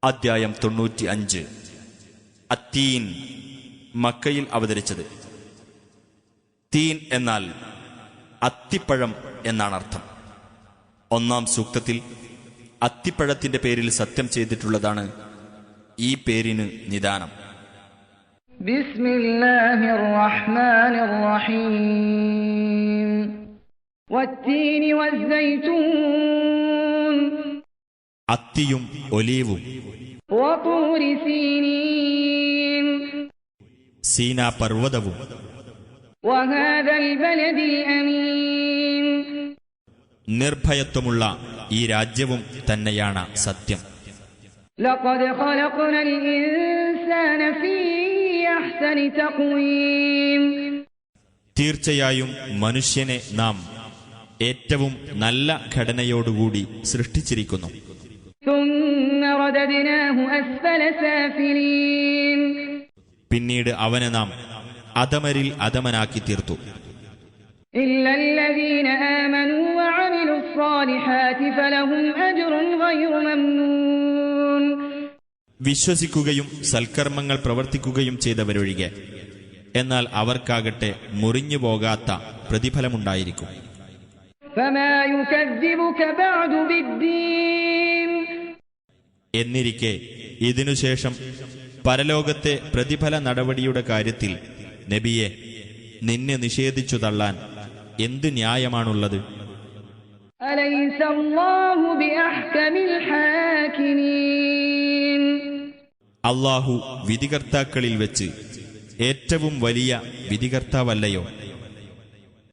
അദ്ധ്യായം 95. അത്തീൻ, മക്കയിൽ അവതരിച്ചത്. തീൻ എന്നാൽ അത്തിപ്പഴം എന്നാണ് അർത്ഥം. ഒന്നാം സൂക്തത്തിൽ അത്തിപ്പഴത്തിന്റെ പേരിൽ സത്യം ചെയ്തിട്ടുള്ളതാണ് ഈ പേരിന് നിദാനം. ബിസ്മില്ലാഹിർ റഹ്മാനിർ റഹീം. വത്തീനി വസ്സൈതൂൻ, അത്തിയും ഒലീവും, വതൂരി സീനീൻ, സീനാ പർവ്വതവും, വഹാദൽ ബലദിൽ അമീൻ, നിർഭയത്വമുള്ള ഈ രാജ്യവും തന്നെയാണ് സത്യം. ലഖദ് ഖലഖ്നൽ ഇൻസാന ഫീ അഹ്സനി തഖ്വീം, തീർച്ചയായും മനുഷ്യനെ നാം ഏറ്റവും നല്ല ഘടനയോടുകൂടി സൃഷ്ടിച്ചിരിക്കുന്നു. ثم رددناه أسفل سافلين, പിന്നീട് അവനെ നാം അധമരിൽ അധമനാക്കി തീർത്തു. إلا الذين آمنوا وعملوا الصالحات فلهم أجر غير ممنون, വിശ്വസിക്കുകയും സൽക്കർമ്മങ്ങൾ പ്രവർത്തിക്കുകയും ചെയ്തവരൊഴികെ, എന്നാൽ അവർക്കാകട്ടെ മുറിഞ്ഞു പോകാത്ത പ്രതിഫലമുണ്ടായിരിക്കും. فما يكذبك بعد بالدين, എന്നിരിക്കെ ഇതിനുശേഷം പരലോകത്തെ പ്രതിഫല നടപടിയുടെ കാര്യത്തിൽ നബിയെ നിന്നെ നിഷേധിച്ചു തള്ളാൻ എന്ത് ന്യായമാണുള്ളത്? أليس الله بأحكم الحاكمين, അല്ലാഹു വിധികർത്താക്കളിൽ വെച്ച് ഏറ്റവും വലിയ വിധികർത്താവല്ലയോ?